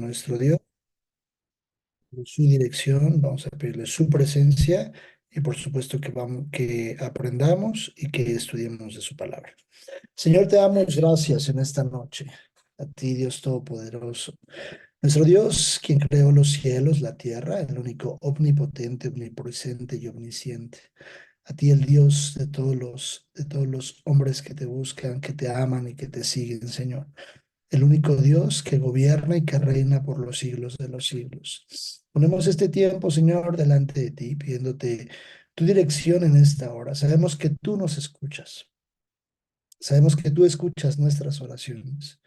nuestro Dios, su dirección, vamos a pedirle su presencia y por supuesto que aprendamos y que estudiemos de su palabra. Señor, te damos gracias en esta noche. A ti, Dios Todopoderoso. Nuestro Dios, quien creó los cielos, la tierra, el único omnipotente, omnipresente y omnisciente. A ti, el Dios de todos los hombres que te buscan, que te aman y que te siguen, Señor. El único Dios que gobierna y que reina por los siglos de los siglos. Ponemos este tiempo, Señor, delante de ti, pidiéndote tu dirección en esta hora. Sabemos que tú nos escuchas. Sabemos que tú escuchas nuestras oraciones.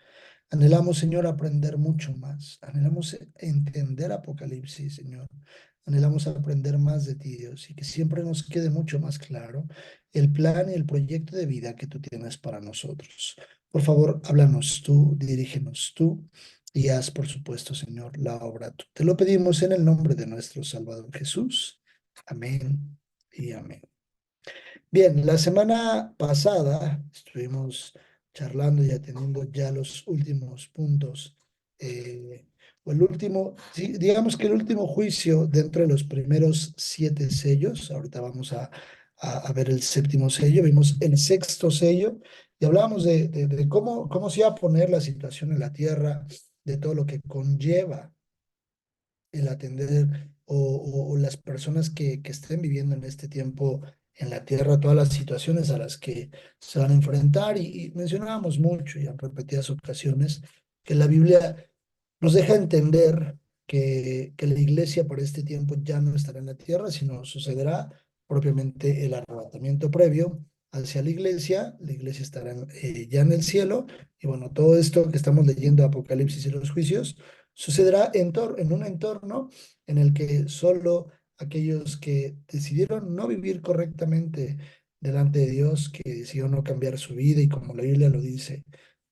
Anhelamos, Señor, aprender mucho más. Anhelamos entender Apocalipsis, Señor. Anhelamos aprender más de ti, Dios, y que siempre nos quede mucho más claro el plan y el proyecto de vida que tú tienes para nosotros. Por favor, háblanos tú, dirígenos tú y haz, por supuesto, Señor, la obra tú. Te lo pedimos en el nombre de nuestro Salvador Jesús. Amén y amén. Bien, la semana pasada estuvimos charlando y atendiendo ya los últimos puntos, o el último, sí, digamos que el último juicio dentro de los primeros 7 sellos. Ahorita vamos a ver el séptimo sello, vimos el sexto sello y hablábamos de cómo se iba a poner la situación en la tierra, de todo lo que conlleva el atender o las personas que estén viviendo en este tiempo en la tierra, todas las situaciones a las que se van a enfrentar. Y mencionábamos mucho y en repetidas ocasiones que la Biblia nos deja entender que la iglesia para este tiempo ya no estará en la tierra, sino sucederá propiamente el arrebatamiento previo hacia la iglesia estará ya en el cielo, y bueno, todo esto que estamos leyendo, Apocalipsis y los juicios, sucederá en un entorno en el que solo aquellos que decidieron no vivir correctamente delante de Dios, que decidieron no cambiar su vida y como la Biblia lo dice,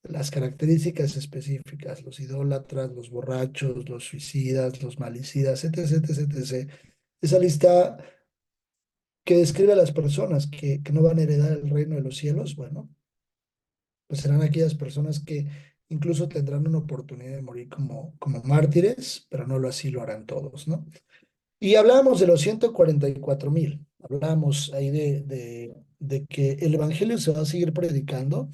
las características específicas, los idólatras, los borrachos, los suicidas, los malicidas, etc., etc., etc. Esa lista que describe a las personas que no van a heredar el reino de los cielos, bueno, pues serán aquellas personas que incluso tendrán una oportunidad de morir como mártires, pero no lo así lo harán todos, ¿no? Y hablábamos de los 144,000, hablábamos ahí de que el evangelio se va a seguir predicando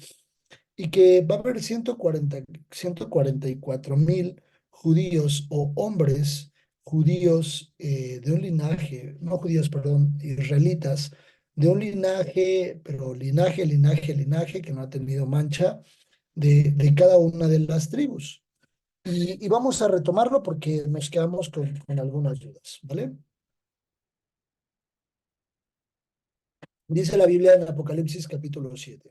y que va a haber 144,000 judíos o hombres judíos de un linaje, no judíos, perdón, israelitas, de un linaje, pero linaje, que no ha tenido mancha, de cada una de las tribus. Y vamos a retomarlo porque nos quedamos con algunas dudas, ¿vale? Dice la Biblia en Apocalipsis capítulo 7.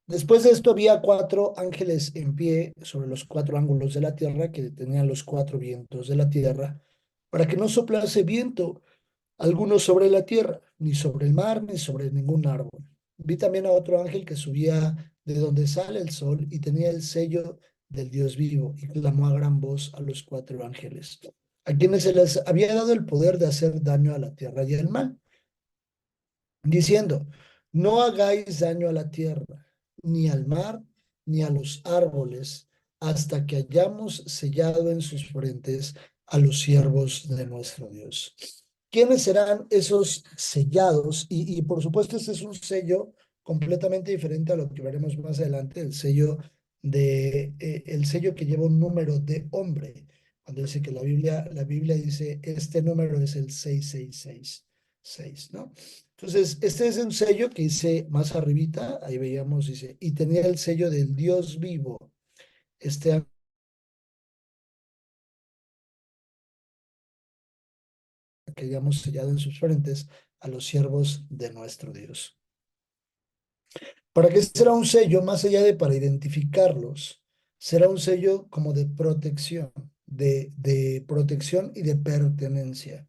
Después de esto había 4 ángeles en pie sobre los 4 ángulos de la tierra que detenían los 4 vientos de la tierra para que no soplase viento alguno sobre la tierra, ni sobre el mar, ni sobre ningún árbol. Vi también a otro ángel que subía de donde sale el sol y tenía el sello del Dios vivo y clamó a gran voz a los 4 ángeles, a quienes se les había dado el poder de hacer daño a la tierra y al mar, diciendo, no hagáis daño a la tierra, ni al mar, ni a los árboles, hasta que hayamos sellado en sus frentes a los siervos de nuestro Dios. ¿Quiénes serán esos sellados? Y por supuesto, este es un sello completamente diferente a lo que veremos más adelante, el sello que lleva un número de hombre. Cuando dice que la Biblia dice, este número es el 666, ¿no? Entonces, este es un sello que dice más arribita, ahí veíamos, dice, y tenía el sello del Dios vivo. Este que hayamos sellado en sus frentes a los siervos de nuestro Dios. ¿Para qué será un sello? Más allá de para identificarlos, será un sello como de protección, de protección y de pertenencia.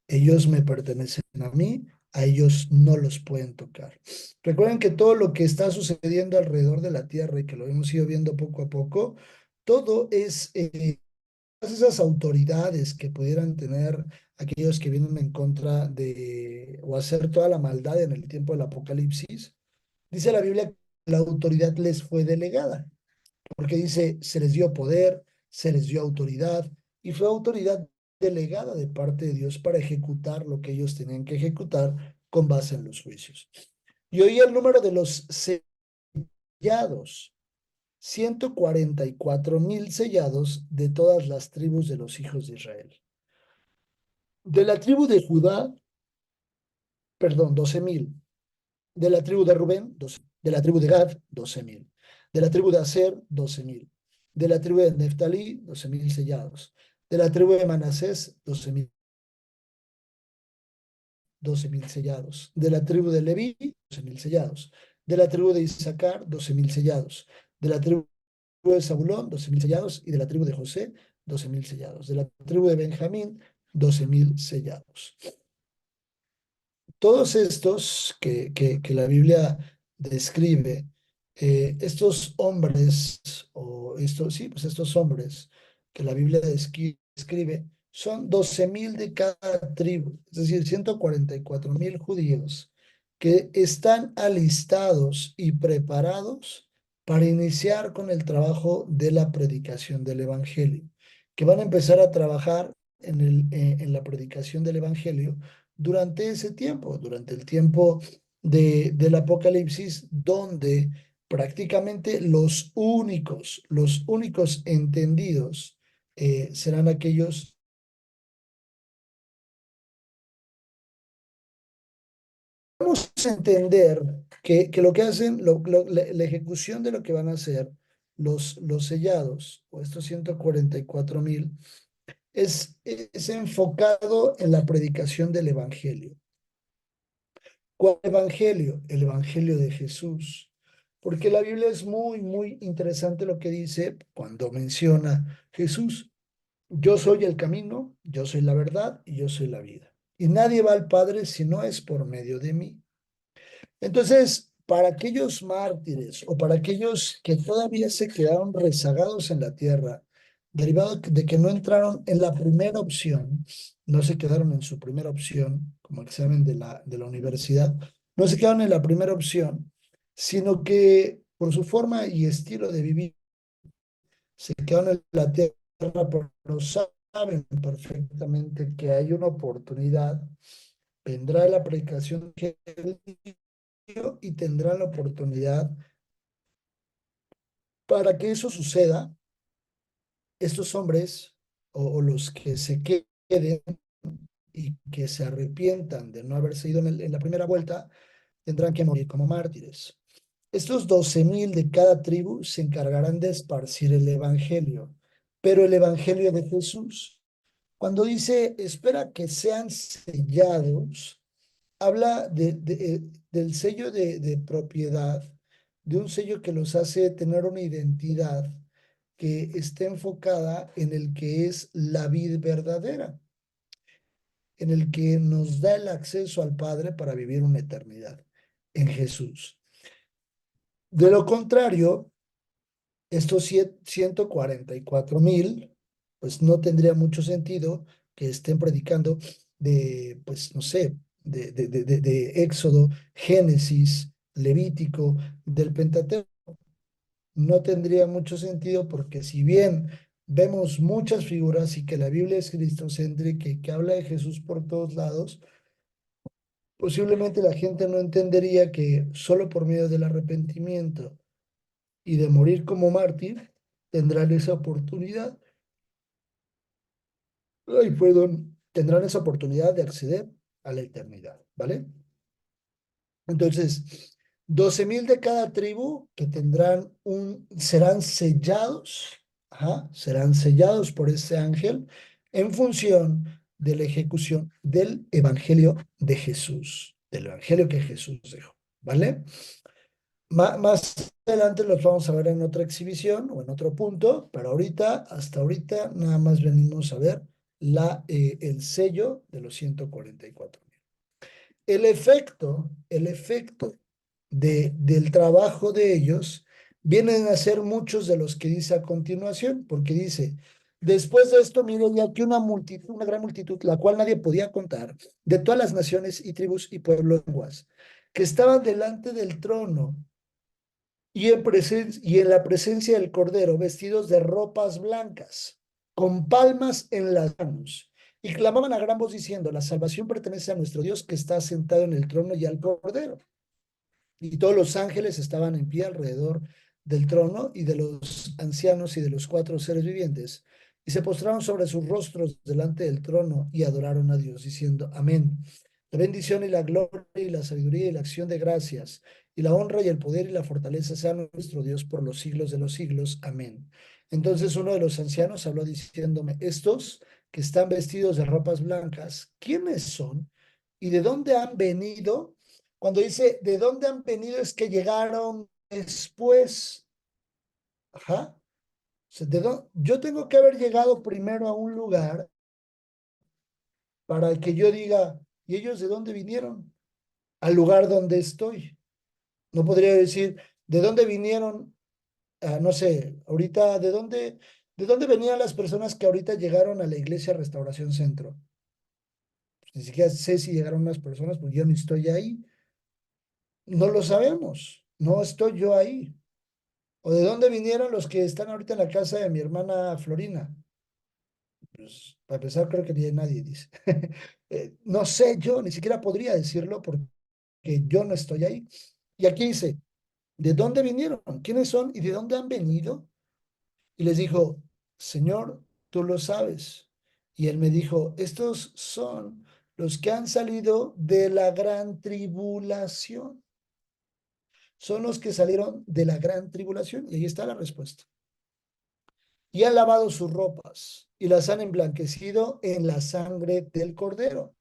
Ellos me pertenecen a mí, a ellos no los pueden tocar. Recuerden que todo lo que está sucediendo alrededor de la Tierra y que lo hemos ido viendo poco a poco, todo es todas esas autoridades que pudieran tener aquellos que vienen en contra de o hacer toda la maldad en el tiempo del Apocalipsis. Dice la Biblia que la autoridad les fue delegada, porque dice, se les dio poder, se les dio autoridad y fue autoridad delegada de parte de Dios para ejecutar lo que ellos tenían que ejecutar con base en los juicios. Y oí el número de los sellados, 144,000 sellados de todas las tribus de los hijos de Israel. De la tribu de Judá, perdón, 12,000. De la tribu de Rubén, 12. De la tribu de Gad, 12,000. De la tribu de Aser, 12,000. De la tribu de Neftalí, 12,000 sellados. De la tribu de Manasés, 12,000 sellados. De la tribu de Leví, 12,000 sellados. De la tribu de Isaacar, 12,000 sellados. De la tribu de Zabulón, 12,000 sellados. Y de la tribu de José, 12,000 sellados. De la tribu de Benjamín, 12,000 sellados. Todos estos que la Biblia describe, estos hombres, o estos, sí, pues estos hombres que la Biblia describe, son 12,000 de cada tribu, es decir, 144,000 judíos que están alistados y preparados para iniciar con el trabajo de la predicación del Evangelio, que van a empezar a trabajar en la predicación del Evangelio durante ese tiempo, durante el tiempo del Apocalipsis, donde prácticamente los únicos entendidos serán aquellos. Vamos a entender que lo que hacen, la ejecución de lo que van a hacer los sellados, o estos 144,000, es enfocado en la predicación del Evangelio. ¿Cuál evangelio? El evangelio de Jesús. Porque la Biblia es muy, muy interesante lo que dice cuando menciona Jesús. Yo soy el camino, yo soy la verdad y yo soy la vida. Y nadie va al Padre si no es por medio de mí. Entonces, para aquellos mártires o para aquellos que todavía se quedaron rezagados en la tierra, derivado de que no entraron en la primera opción, no se quedaron en su primera opción, como examen de la universidad, no se quedaron en la primera opción, sino que por su forma y estilo de vivir, se quedaron en la tierra, pero saben perfectamente que hay una oportunidad, vendrá la predicación que y tendrán la oportunidad para que eso suceda. Estos hombres o los que se queden y que se arrepientan de no haberse ido en la primera vuelta, tendrán que morir como mártires. Estos 12,000 de cada tribu se encargarán de esparcir el evangelio, pero el evangelio de Jesús. Cuando dice, espera que sean sellados, habla del sello de propiedad, de un sello que los hace tener una identidad que esté enfocada en el que es la vida verdadera, en el que nos da el acceso al Padre para vivir una eternidad en Jesús. De lo contrario, estos 144,000, pues no tendría mucho sentido que estén predicando pues no sé, de Éxodo, Génesis, Levítico, del Pentateuco. No tendría mucho sentido porque si bien vemos muchas figuras y que la Biblia es cristocéntrica y que habla de Jesús por todos lados, posiblemente la gente no entendería que solo por medio del arrepentimiento y de morir como mártir tendrán esa oportunidad. Ay, perdón, tendrán esa oportunidad de acceder a la eternidad, ¿vale? Entonces, 12,000 de cada tribu que serán sellados, serán sellados por ese ángel en función de la ejecución del evangelio de Jesús, del evangelio que Jesús dejó, ¿vale? Más adelante los vamos a ver en otra exhibición o en otro punto, pero hasta ahorita, nada más venimos a ver el sello de los 144. El efecto del trabajo de ellos vienen a ser muchos de los que dice a continuación, porque dice, después de esto, miren, ya que una gran multitud, la cual nadie podía contar, de todas las naciones y tribus y pueblos, lenguas, que estaban delante del trono y en la presencia del Cordero, vestidos de ropas blancas, con palmas en las manos. Y clamaban a gran voz diciendo, la salvación pertenece a nuestro Dios que está sentado en el trono y al Cordero. Y todos los ángeles estaban en pie alrededor del trono y de los ancianos y de los cuatro seres vivientes. Y se postraron sobre sus rostros delante del trono y adoraron a Dios, diciendo, amén. La bendición y la gloria y la sabiduría y la acción de gracias y la honra y el poder y la fortaleza sean nuestro Dios por los siglos de los siglos. Amén. Entonces uno de los ancianos habló diciéndome, estos que están vestidos de ropas blancas, ¿quiénes son? ¿Y de dónde han venido? Cuando dice de dónde han venido es que llegaron después. Ajá. O sea, yo tengo que haber llegado primero a un lugar para que yo diga, ¿y ellos de dónde vinieron? Al lugar donde estoy. No podría decir, ¿de dónde vinieron? No sé, ahorita, de dónde venían las personas que ahorita llegaron a la iglesia Restauración Centro? Pues ni siquiera sé si llegaron unas personas, porque yo no estoy ahí. No lo sabemos. No estoy yo ahí. ¿O de dónde vinieron los que están ahorita en la casa de mi hermana Florina? Pues para empezar, creo que ni nadie dice. No sé yo, ni siquiera podría decirlo porque yo no estoy ahí. Y aquí dice, ¿de dónde vinieron? ¿Quiénes son y de dónde han venido? Y les dijo, Señor, tú lo sabes. Y él me dijo, estos son los que han salido de la gran tribulación. Son los que salieron de la gran tribulación. Y ahí está la respuesta. Y han lavado sus ropas y las han emblanquecido en la sangre del Cordero.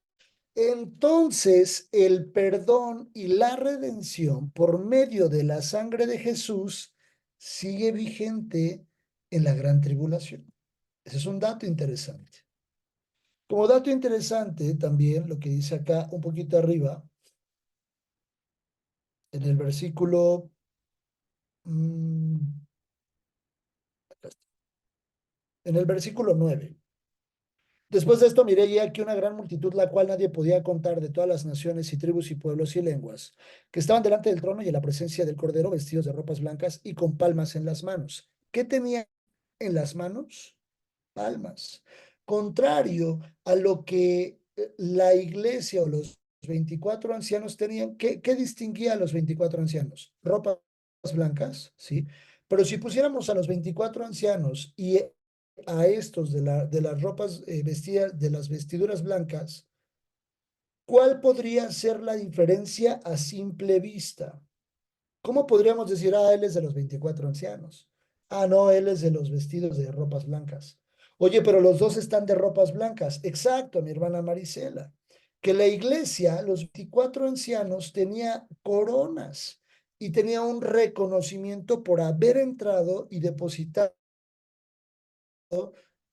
Entonces el perdón y la redención por medio de la sangre de Jesús sigue vigente en la gran tribulación. Ese es un dato interesante. Como dato interesante también lo que dice acá un poquito arriba, en el versículo, mmm, en el versículo 9. Después de esto miré y aquí una gran multitud, la cual nadie podía contar, de todas las naciones y tribus y pueblos y lenguas, que estaban delante del trono y en la presencia del Cordero, vestidos de ropas blancas y con palmas en las manos. ¿Qué tenía en las manos? Palmas. Contrario a lo que la iglesia o los 24 ancianos tenían, ¿qué distinguía a los 24 ancianos? Ropas blancas, ¿sí? Pero si pusiéramos a los 24 ancianos y a estos de las ropas vestidas, de las vestiduras blancas, ¿cuál podría ser la diferencia a simple vista? ¿Cómo podríamos decir, él es de los 24 ancianos? No, él es de los vestidos de ropas blancas. Oye, pero los dos están de ropas blancas. Exacto, mi hermana Marisela. Que la iglesia, los 24 ancianos, tenía coronas y tenía un reconocimiento por haber entrado y depositado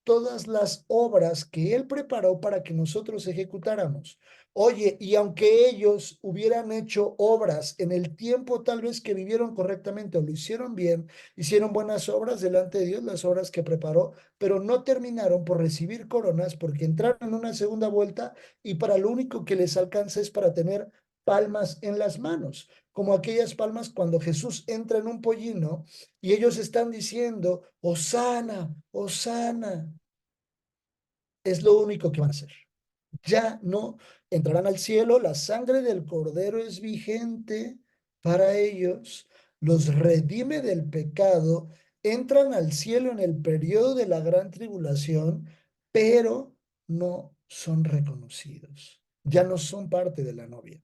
todas las obras que Él preparó para que nosotros ejecutáramos. Oye, y aunque ellos hubieran hecho obras en el tiempo tal vez que vivieron correctamente o lo hicieron bien, hicieron buenas obras delante de Dios, las obras que preparó, pero no terminaron por recibir coronas porque entraron en una segunda vuelta y para lo único que les alcanza es para tener palmas en las manos, como aquellas palmas cuando Jesús entra en un pollino y ellos están diciendo, Hosana, Hosana, es lo único que van a hacer. Ya no entrarán al cielo, la sangre del Cordero es vigente para ellos, los redime del pecado, entran al cielo en el periodo de la gran tribulación, pero no son reconocidos, ya no son parte de la novia.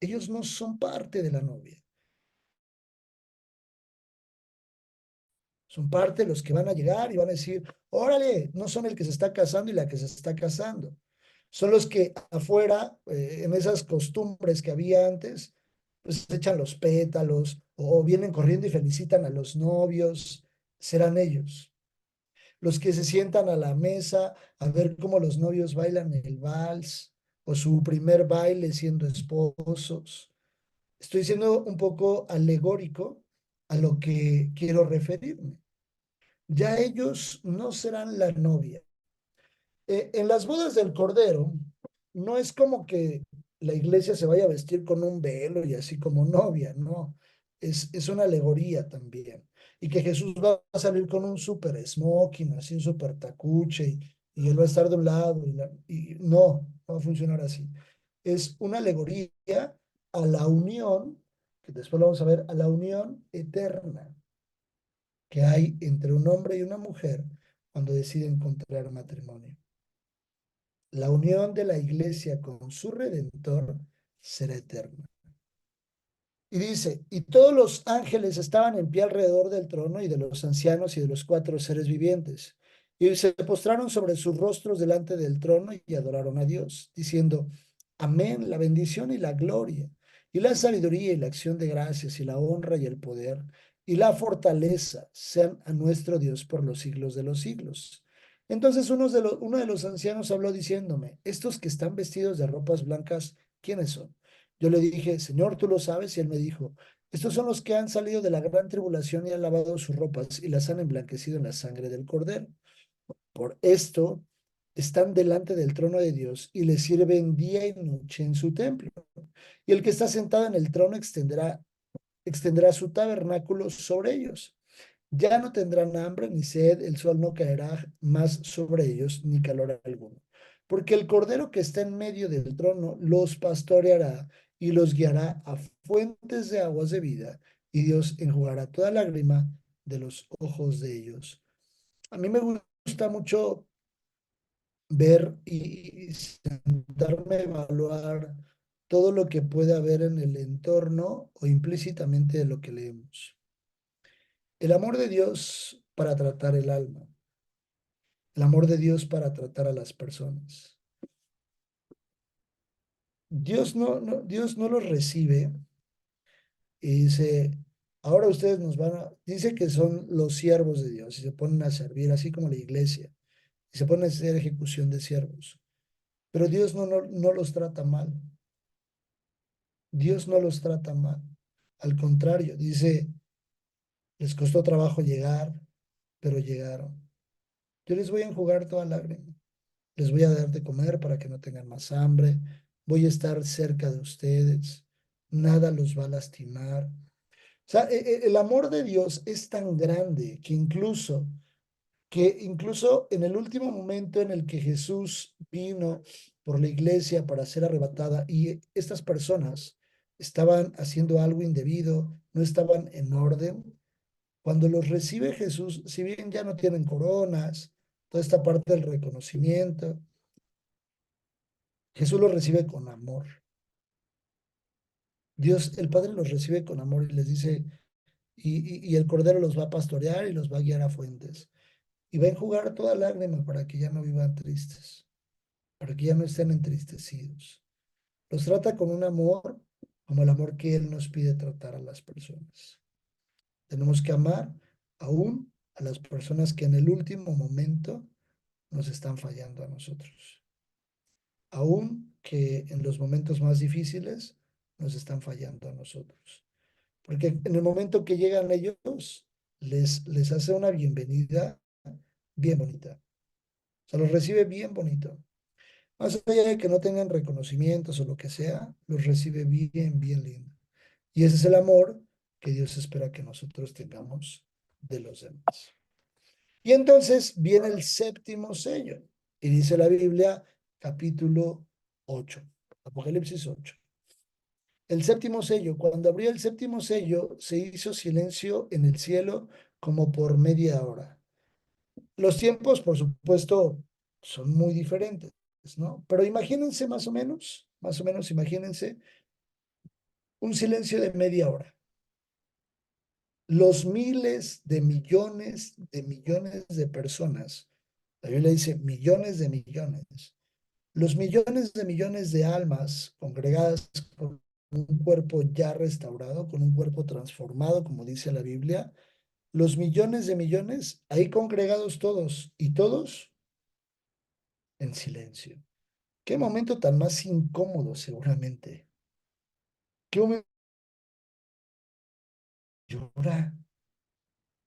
Ellos no son parte de la novia. Son parte de los que van a llegar y van a decir, órale, no son el que se está casando y la que se está casando. Son los que afuera, en esas costumbres que había antes, pues echan los pétalos o vienen corriendo y felicitan a los novios. Serán ellos. Los que se sientan a la mesa a ver cómo los novios bailan el vals o su primer baile siendo esposos. Estoy siendo un poco alegórico a lo que quiero referirme. Ya ellos no serán la novia. En las bodas del Cordero, no es como que la iglesia se vaya a vestir con un velo y así como novia, no. es una alegoría también. Y que Jesús va a salir con un super smoking, así un super tacuche, y él va a estar de un lado, y no, no va a funcionar así. Es una alegoría a la unión, que después lo vamos a ver, a la unión eterna que hay entre un hombre y una mujer cuando deciden contraer matrimonio. La unión de la iglesia con su redentor será eterna. Y dice, y todos los ángeles estaban en pie alrededor del trono y de los ancianos y de los cuatro seres vivientes. Y se postraron sobre sus rostros delante del trono y adoraron a Dios, diciendo, amén, la bendición y la gloria, y la sabiduría y la acción de gracias y la honra y el poder y la fortaleza sean a nuestro Dios por los siglos de los siglos. Entonces uno de los ancianos habló diciéndome, estos que están vestidos de ropas blancas, ¿quiénes son? Yo le dije, Señor, tú lo sabes, y él me dijo, estos son los que han salido de la gran tribulación y han lavado sus ropas y las han emblanquecido en la sangre del Cordero. Por esto están delante del trono de Dios y le sirven día y noche en su templo. Y el que está sentado en el trono extenderá su tabernáculo sobre ellos. Ya no tendrán hambre ni sed, el sol no caerá más sobre ellos, ni calor alguno. Porque el cordero que está en medio del trono los pastoreará y los guiará a fuentes de aguas de vida, y Dios enjugará toda lágrima de los ojos de ellos. A mí me gusta mucho ver y sentarme a evaluar todo lo que puede haber en el entorno o implícitamente de lo que leemos. El amor de Dios para tratar el alma, el amor de Dios para tratar a las personas. Dios no los recibe y dice, ahora ustedes nos van a, dice que son los siervos de Dios y se ponen a servir, así como la iglesia, y se ponen a hacer ejecución de siervos. Pero Dios no los trata mal. Dios no los trata mal. Al contrario, dice, les costó trabajo llegar, pero llegaron. Yo les voy a enjugar toda lágrima. Les voy a dar de comer para que no tengan más hambre. Voy a estar cerca de ustedes. Nada los va a lastimar. O sea, el amor de Dios es tan grande que incluso en el último momento en el que Jesús vino por la iglesia para ser arrebatada y estas personas estaban haciendo algo indebido, no estaban en orden, cuando los recibe Jesús, si bien ya no tienen coronas, toda esta parte del reconocimiento, Jesús los recibe con amor. Dios, el Padre los recibe con amor y les dice, y el Cordero los va a pastorear y los va a guiar a fuentes. Y va a enjugar toda lágrima para que ya no vivan tristes, para que ya no estén entristecidos. Los trata con un amor como el amor que Él nos pide tratar a las personas. Tenemos que amar aún a las personas que en el último momento nos están fallando a nosotros. Aún que en los momentos más difíciles nos están fallando a nosotros. Porque en el momento que llegan ellos, les hace una bienvenida bien bonita. O sea, los recibe bien bonito. Más allá de que no tengan reconocimientos o lo que sea, los recibe bien, bien lindo. Y ese es el amor que Dios espera que nosotros tengamos de los demás. Y entonces viene el séptimo sello. Y dice la Biblia, capítulo 8, Apocalipsis 8. El séptimo sello, cuando abrió el séptimo sello, se hizo silencio en el cielo como por media hora. Los tiempos, por supuesto, son muy diferentes, ¿no? Pero imagínense más o menos imagínense un silencio de media hora. Los millones de personas, la Biblia dice millones de millones, los millones de almas congregadas con un cuerpo ya restaurado, con un cuerpo transformado, como dice la Biblia, los millones de millones ahí congregados todos y todos en silencio. Qué momento tan más incómodo seguramente. Qué momento llora.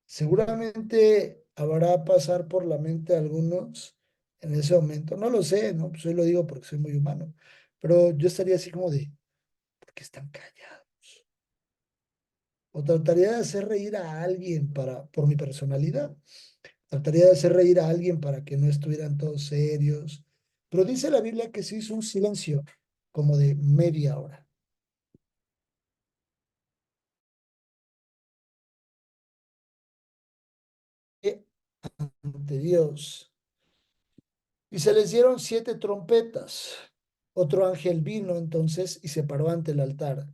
Seguramente habrá pasar por la mente de algunos en ese momento. No lo sé, ¿no? Pues yo lo digo porque soy muy humano. Pero yo estaría así como de, ¿por qué están callados? o trataría de hacer reír a alguien por mi personalidad. Trataría de hacer reír a alguien para que no estuvieran todos serios. Pero dice la Biblia que se hizo un silencio como de media hora. Ante Dios. Y se les dieron 7 trompetas. Otro ángel vino entonces y se paró ante el altar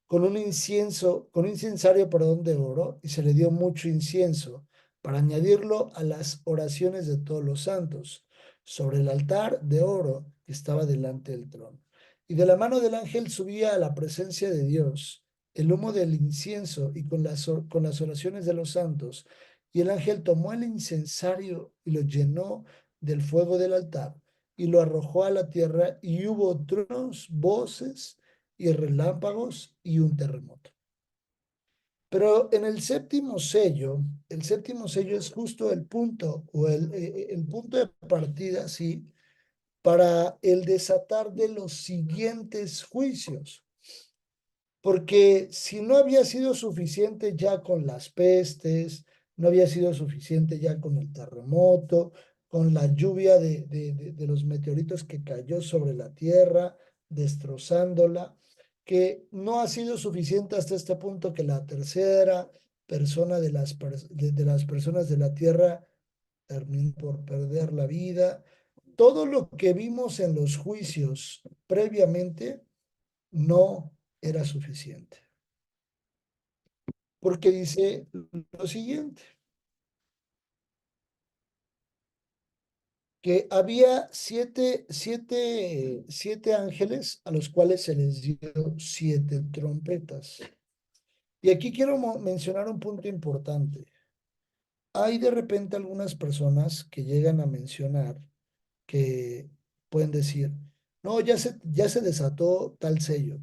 con un incensario, perdón, de oro, y se le dio mucho incienso para añadirlo a las oraciones de todos los santos sobre el altar de oro que estaba delante del trono. Y de la mano del ángel subía a la presencia de Dios el humo del incienso y con las oraciones de los santos. Y el ángel tomó el incensario y lo llenó del fuego del altar y lo arrojó a la tierra y hubo truenos, voces y relámpagos y un terremoto. Pero en el séptimo sello es justo el punto o el punto de partida, sí, para el desatar de los siguientes juicios. Porque si no había sido suficiente ya con las pestes, no había sido suficiente ya con el terremoto, con la lluvia de los meteoritos que cayó sobre la tierra, destrozándola, que no ha sido suficiente hasta este punto que la tercera persona de las personas de la tierra terminó por perder la vida. Todo lo que vimos en los juicios previamente no era suficiente. Porque dice lo siguiente, que había siete ángeles a los cuales se les dio 7 trompetas. Y aquí quiero mencionar un punto importante. Hay de repente algunas personas que llegan a mencionar que pueden decir, no, ya se desató tal sello.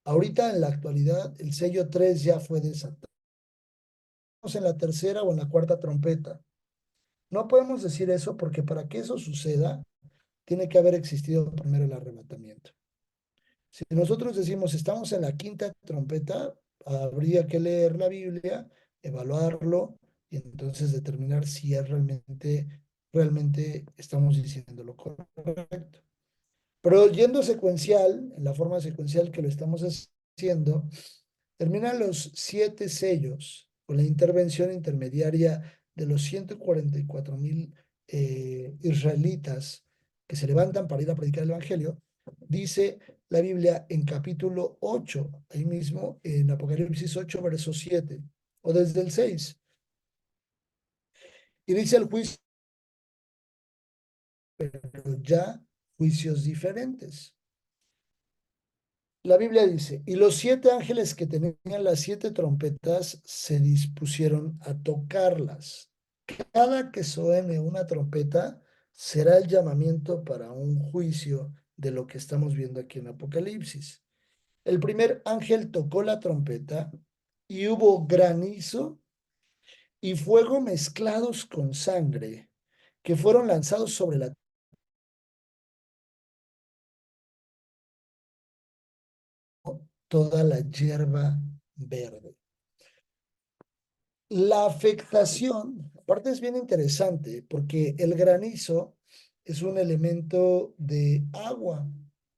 Ahorita en la actualidad el sello 3 ya fue desatado. Estamos en la tercera o en la cuarta trompeta. No podemos decir eso porque para que eso suceda, tiene que haber existido primero el arrebatamiento. Si nosotros decimos estamos en la quinta trompeta, habría que leer la Biblia, evaluarlo y entonces determinar si es realmente estamos diciendo lo correcto. Pero yendo secuencial, en la forma secuencial que lo estamos haciendo, terminan los 7 sellos con la intervención intermediaria de los 144,000 israelitas que se levantan para ir a predicar el Evangelio. Dice la Biblia en capítulo 8, ahí mismo en Apocalipsis 8, verso 7, o desde el 6. Y dice el juicio, pero ya juicios diferentes. La Biblia dice, y los 7 ángeles que tenían las 7 trompetas se dispusieron a tocarlas. Cada que suene una trompeta será el llamamiento para un juicio de lo que estamos viendo aquí en Apocalipsis. El primer ángel tocó la trompeta y hubo granizo y fuego mezclados con sangre que fueron lanzados sobre toda la hierba verde. La afectación, aparte es bien interesante porque el granizo es un elemento de agua,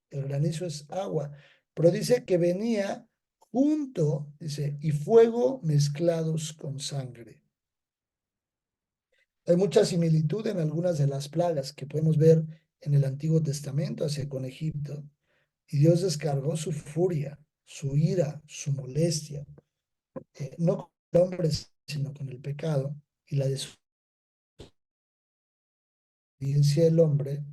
el granizo es agua, pero dice que venía junto, dice, y fuego mezclados con sangre. Hay mucha similitud en algunas de las plagas que podemos ver en el Antiguo Testamento hacia con Egipto. Y Dios descargó su furia, su ira, su molestia, no con el hombre, sino con el pecado y la desobediencia del hombre,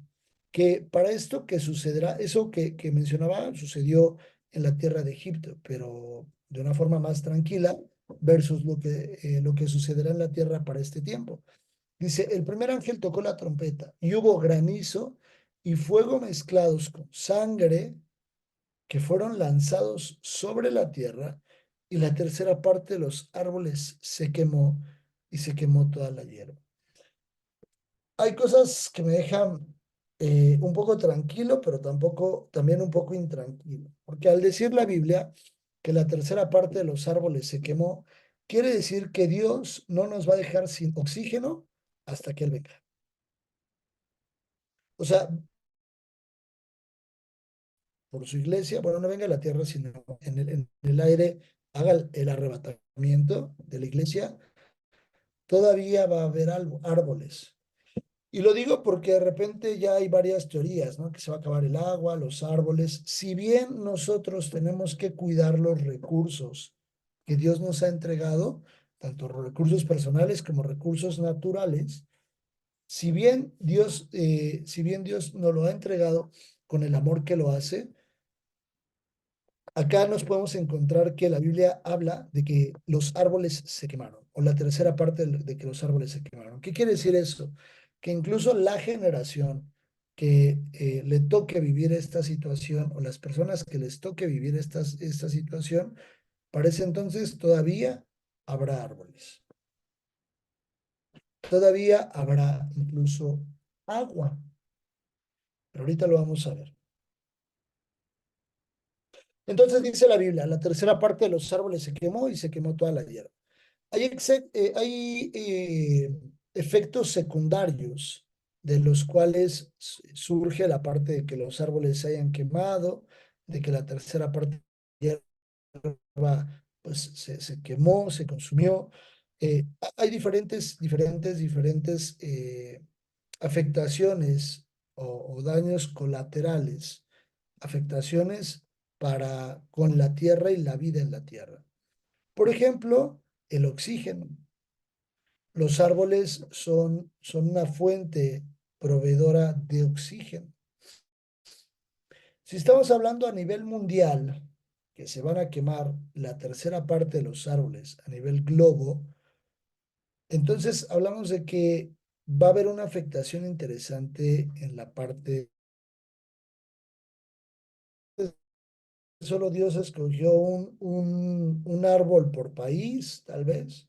que para esto que sucederá, eso que mencionaba, sucedió en la tierra de Egipto, pero de una forma más tranquila versus lo que sucederá en la tierra para este tiempo. Dice, el primer ángel tocó la trompeta y hubo granizo y fuego mezclados con sangre que fueron lanzados sobre la tierra y la tercera parte de los árboles se quemó y se quemó toda la hierba. Hay cosas que me dejan un poco tranquilo, pero también un poco intranquilo, porque al decir la Biblia que la tercera parte de los árboles se quemó, quiere decir que Dios no nos va a dejar sin oxígeno hasta que Él venga. O sea, por su iglesia, bueno, no venga a la tierra, sino en el aire, haga el arrebatamiento de la iglesia, todavía va a haber árboles. Y lo digo porque de repente ya hay varias teorías, ¿no? Que se va a acabar el agua, los árboles. Si bien nosotros tenemos que cuidar los recursos que Dios nos ha entregado, tanto recursos personales como recursos naturales, si bien Dios nos lo ha entregado con el amor que lo hace, acá nos podemos encontrar que la Biblia habla de que los árboles se quemaron, o la tercera parte de que los árboles se quemaron. ¿Qué quiere decir eso? Que incluso la generación que le toque vivir esta situación, o las personas que les toque vivir esta situación, para ese entonces todavía habrá árboles. Todavía habrá incluso agua. Pero ahorita lo vamos a ver. Entonces dice la Biblia, la tercera parte de los árboles se quemó y se quemó toda la hierba. Hay efectos secundarios de los cuales surge la parte de que los árboles se hayan quemado, de que la tercera parte de la hierba pues, se quemó, se consumió. Hay diferentes afectaciones o daños colaterales, afectaciones con la tierra y la vida en la tierra. Por ejemplo, el oxígeno. Los árboles son una fuente proveedora de oxígeno. Si estamos hablando a nivel mundial, que se van a quemar la tercera parte de los árboles a nivel globo, entonces hablamos de que va a haber una afectación interesante en la parte. Solo Dios escogió un árbol por país, tal vez,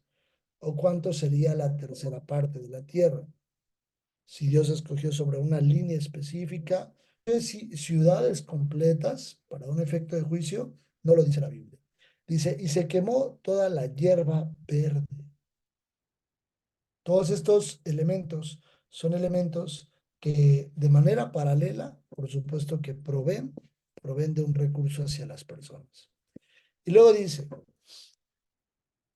o cuánto sería la tercera parte de la tierra. Si Dios escogió sobre una línea específica, ciudades completas para un efecto de juicio, no lo dice la Biblia. Dice, y se quemó toda la hierba verde. Todos estos elementos son elementos que de manera paralela, por supuesto que proveen de un recurso hacia las personas. Y luego dice,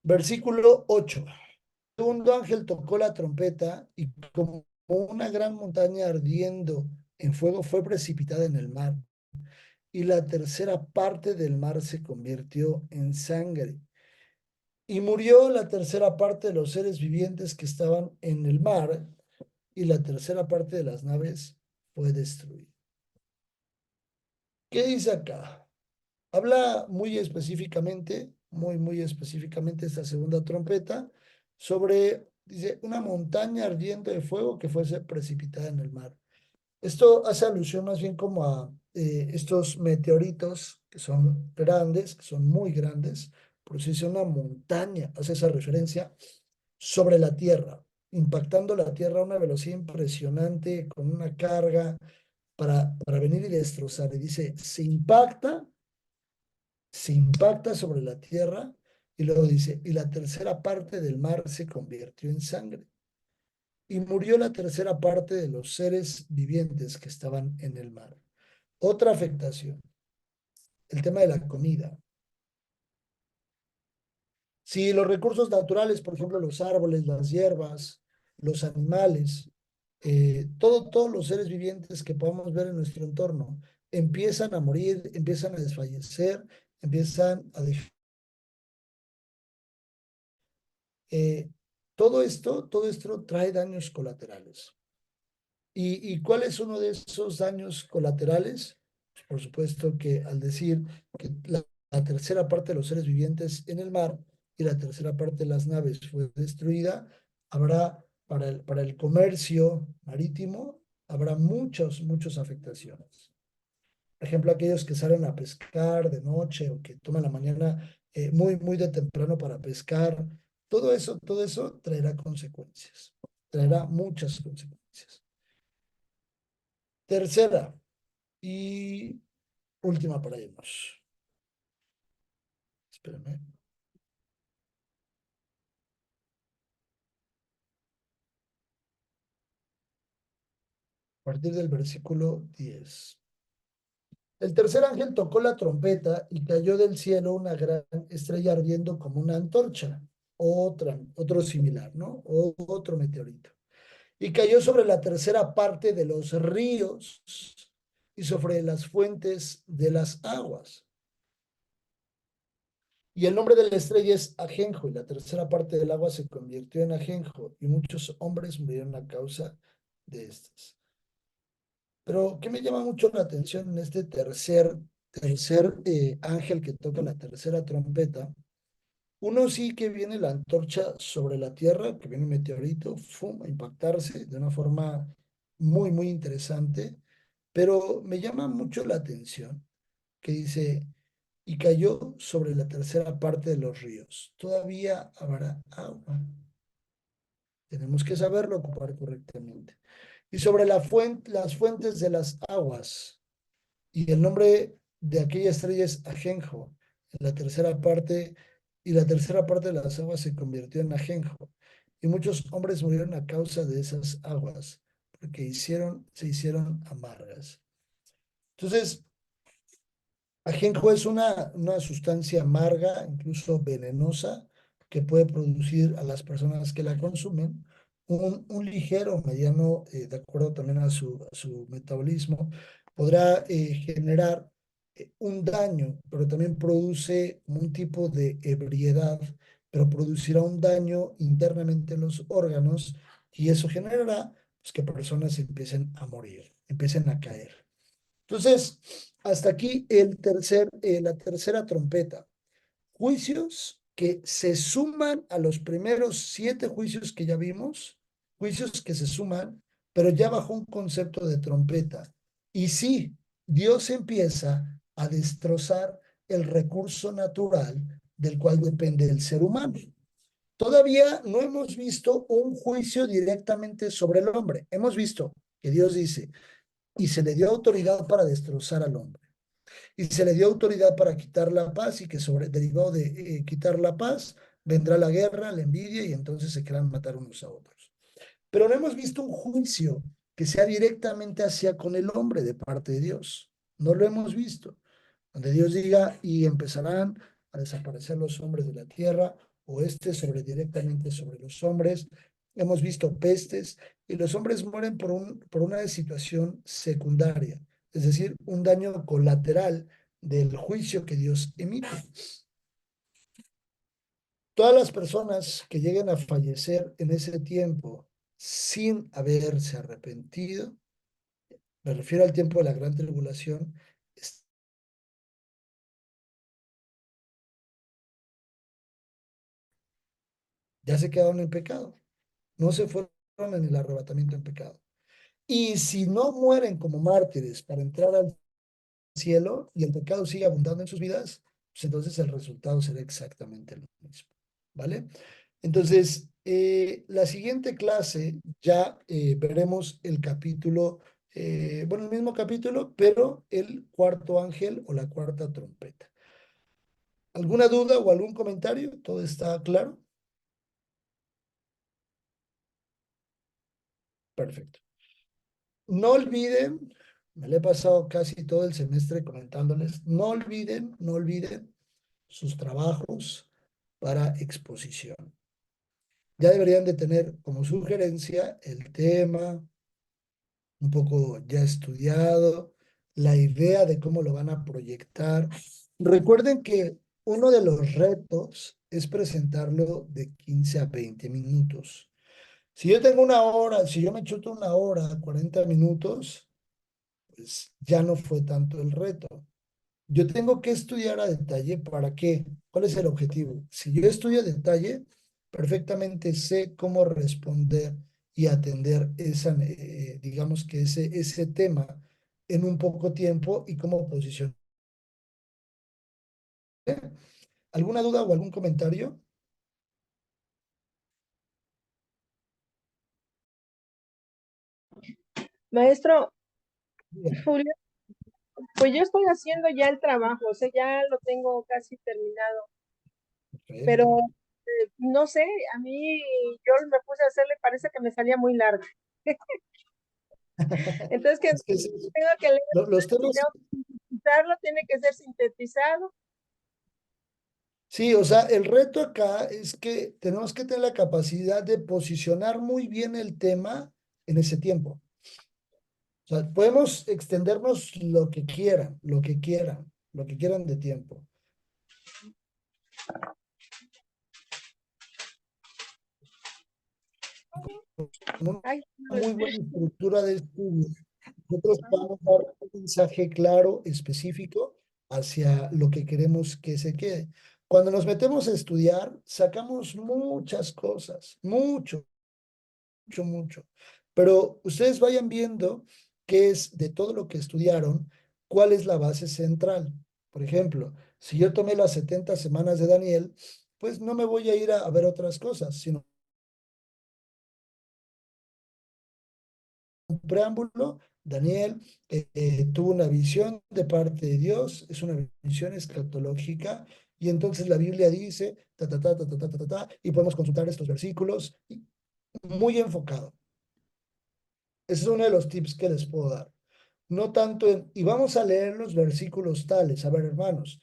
versículo 8. El segundo ángel tocó la trompeta y como una gran montaña ardiendo en fuego fue precipitada en el mar. Y la tercera parte del mar se convirtió en sangre. Y murió la tercera parte de los seres vivientes que estaban en el mar, y la tercera parte de las naves fue destruida. ¿Qué dice acá? Habla muy específicamente, muy específicamente esta segunda trompeta sobre, dice, una montaña ardiente de fuego que fuese precipitada en el mar. Esto hace alusión más bien como a estos meteoritos que son grandes, que son muy grandes, por si es una montaña, hace esa referencia sobre la Tierra, impactando la Tierra a una velocidad impresionante, con una carga para venir y destrozar. Y dice, se impacta sobre la tierra, y luego dice, y la tercera parte del mar se convirtió en sangre. Y murió la tercera parte de los seres vivientes que estaban en el mar. Otra afectación, el tema de la comida. Si los recursos naturales, por ejemplo, los árboles, las hierbas, los animales, todos los seres vivientes que podamos ver en nuestro entorno, empiezan a morir, empiezan a desfallecer, empiezan a dejar. Eh, todo esto trae daños colaterales. ¿Y cuál es uno de esos daños colaterales? Pues, por supuesto que al decir que la tercera parte de los seres vivientes en el mar y la tercera parte de las naves fue destruida, habrá para el comercio marítimo, habrá muchas afectaciones. Por ejemplo, aquellos que salen a pescar de noche o que toman la mañana muy de temprano para pescar, todo eso traerá consecuencias, traerá muchas consecuencias. Tercera y última para irnos. Espérame. A partir del versículo 10. El tercer ángel tocó la trompeta y cayó del cielo una gran estrella ardiendo como una antorcha. Otro similar, ¿no? Otro meteorito. Y cayó sobre la tercera parte de los ríos y sobre las fuentes de las aguas. Y el nombre de la estrella es Ajenjo, y la tercera parte del agua se convirtió en Ajenjo, y muchos hombres murieron a causa de estas. Pero, ¿qué me llama mucho la atención en este tercer ángel que toca la tercera trompeta? Uno sí que viene la antorcha sobre la tierra, que viene un meteorito, ¡fum!, a impactarse de una forma muy, muy interesante, pero me llama mucho la atención que dice, y cayó sobre la tercera parte de los ríos. Todavía habrá agua. Tenemos que saberlo ocupar correctamente. Y sobre las fuentes de las aguas. Y el nombre de aquella estrella es Ajenjo. En la tercera parte, y la tercera parte de las aguas se convirtió en Ajenjo. Y muchos hombres murieron a causa de esas aguas, porque se hicieron amargas. Entonces, ajenjo es una sustancia amarga, incluso venenosa, que puede producir a las personas que la consumen un ligero, mediano, de acuerdo también a su metabolismo, podrá generar un daño, pero también produce un tipo de ebriedad, pero producirá un daño internamente en los órganos y eso generará pues, que personas empiecen a morir, empiecen a caer. Entonces, hasta aquí la tercera trompeta. Juicios que se suman a los primeros 7 juicios que ya vimos, juicios que se suman, pero ya bajo un concepto de trompeta. Y sí, Dios empieza a destrozar el recurso natural del cual depende el ser humano. Todavía no hemos visto un juicio directamente sobre el hombre. Hemos visto que Dios dice, y se le dio autoridad para destrozar al hombre. Y se le dio autoridad para quitar la paz y que derivado de quitar la paz vendrá la guerra, la envidia y entonces se quieran matar unos a otros. Pero no hemos visto un juicio que sea directamente hacia con el hombre de parte de Dios. No lo hemos visto. Donde Dios diga y empezarán a desaparecer los hombres de la tierra o directamente sobre los hombres. Hemos visto pestes y los hombres mueren por una situación secundaria, es decir, un daño colateral del juicio que Dios emite. Todas las personas que lleguen a fallecer en ese tiempo sin haberse arrepentido, me refiero al tiempo de la gran tribulación, ya se quedaron en pecado, no se fueron en el arrebatamiento en pecado. Y si no mueren como mártires para entrar al cielo y el pecado sigue abundando en sus vidas, pues entonces el resultado será exactamente el mismo. ¿Vale? Entonces, la siguiente clase ya veremos el capítulo, bueno, el mismo capítulo, pero el cuarto ángel o la cuarta trompeta. ¿Alguna duda o algún comentario? ¿Todo está claro? Perfecto. No olviden, me lo he pasado casi todo el semestre comentándoles, no olviden sus trabajos para exposición. Ya deberían de tener como sugerencia el tema, un poco ya estudiado, la idea de cómo lo van a proyectar. Recuerden que uno de los retos es presentarlo de 15 a 20 minutos. Si yo tengo una hora, si yo me chuto una hora, 40 minutos, pues ya no fue tanto el reto. Yo tengo que estudiar a detalle para qué, cuál es el objetivo. Si yo estudio a detalle, perfectamente sé cómo responder y atender digamos que ese tema en un poco tiempo y cómo posicionar. ¿Alguna duda o algún comentario? Maestro Bien. Julio, pues yo estoy haciendo ya el trabajo, o sea, ya lo tengo casi terminado. pero Perfecto. no sé, a mí yo me puse a hacerle, parece que me salía muy largo. Entonces, que Es que tengo que leer, los si temas, tengo que sintetizarlo, tiene que ser sintetizado. sí, o sea, el reto acá es que tenemos que tener la capacidad de posicionar muy bien el tema en ese tiempo. O sea, podemos extendernos lo que quieran de tiempo. Con Ay, una muy buena estructura de estudio, nosotros podemos dar un mensaje claro, específico, hacia lo que queremos que se quede. Cuando nos metemos a estudiar, sacamos muchas cosas, mucho. Pero ustedes vayan viendo qué es de todo lo que estudiaron, cuál es la base central. Por ejemplo, si yo tomé las 70 semanas de Daniel, pues no me voy a ir a ver otras cosas, sino un preámbulo. Daniel tuvo una visión de parte de Dios, es una visión escatológica, y entonces la Biblia dice, y podemos consultar estos versículos muy enfocado. Ese es uno de los tips que les puedo dar. No tanto y vamos a leer los versículos tales. A ver, hermanos,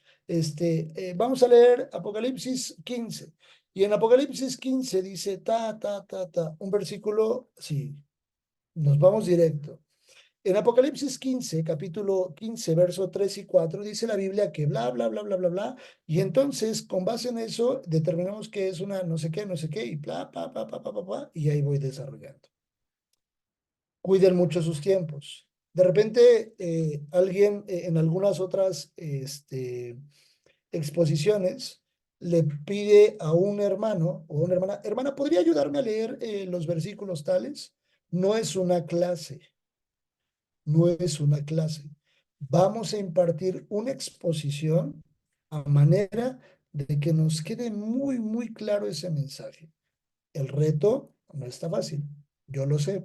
vamos a leer Apocalipsis 15. Y en Apocalipsis 15 dice, un versículo, sí, nos vamos directo. En Apocalipsis 15, capítulo 15, verso 3 y 4, dice la Biblia que bla, bla, bla, bla, bla, bla. Y entonces, con base en eso, determinamos que es una no sé qué, y bla, bla, bla, bla, bla, bla, bla, y ahí voy desarrollando. Cuiden mucho sus tiempos. De repente, alguien en algunas otras exposiciones le pide a un hermano o una hermana, hermana, ¿podría ayudarme a leer los versículos tales? No es una clase, no es una clase. Vamos a impartir una exposición a manera de que nos quede muy claro ese mensaje. El reto no está fácil, yo lo sé.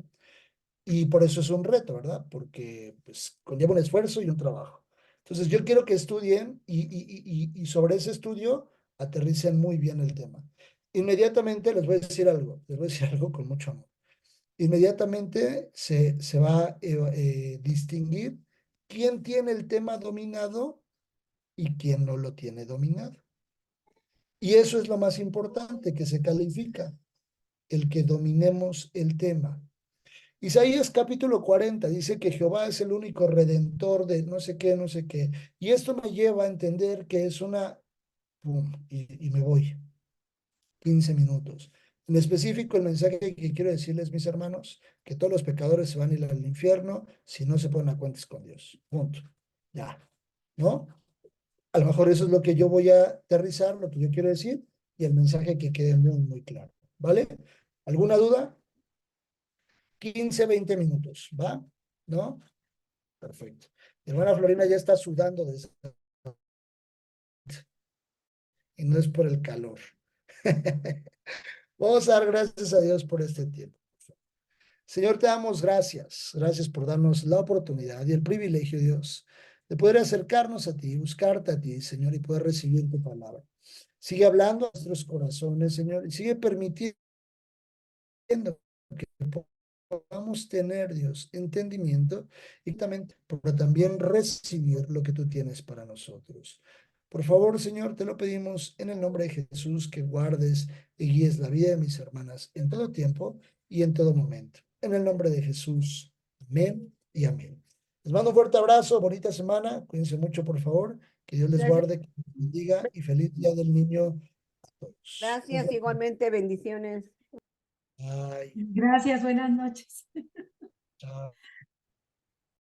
Y por eso es un reto, ¿verdad? Porque pues conlleva un esfuerzo y un trabajo. Entonces yo quiero que estudien y sobre ese estudio aterricen muy bien el tema. Inmediatamente les voy a decir algo, les voy a decir algo con mucho amor. Inmediatamente se va a distinguir quién tiene el tema dominado y quién no lo tiene dominado. Y eso es lo más importante que se califica, el que dominemos el tema. Isaías capítulo 40 dice que Jehová es el único redentor de no sé qué, no sé qué. Y esto me lleva a entender que es una, pum, y me voy, 15 minutos. En específico, el mensaje que quiero decirles, mis hermanos, que todos los pecadores se van a ir al infierno si no se ponen a cuentas con Dios. Punto. Ya, ¿no? A lo mejor eso es lo que yo voy a aterrizar, lo que yo quiero decir, y el mensaje que quede muy claro. ¿Vale? ¿Alguna duda? 15, 20 minutos, ¿va? ¿No? Perfecto. Mi hermana Florina ya está sudando y no es por el calor. Vamos a dar gracias a Dios por este tiempo. Señor, te damos gracias. Gracias por darnos la oportunidad y el privilegio, Dios, de poder acercarnos a ti, buscarte a ti, Señor, y poder recibir tu palabra. Sigue hablando a nuestros corazones, Señor, y sigue permitiendo que podamos tener, Dios, entendimiento y también recibir lo que tú tienes para nosotros. Por favor, Señor, te lo pedimos en el nombre de Jesús, que guardes y guíes la vida de mis hermanas en todo tiempo y en todo momento. En el nombre de Jesús. Amén y amén. Les mando un fuerte abrazo, bonita semana. Cuídense mucho, por favor. Que Dios les gracias. guarde, que les bendiga y feliz Día del Niño a todos. Un Gracias, fuerte igualmente, bendiciones. abrazo. Bye. Gracias, buenas noches. Chao.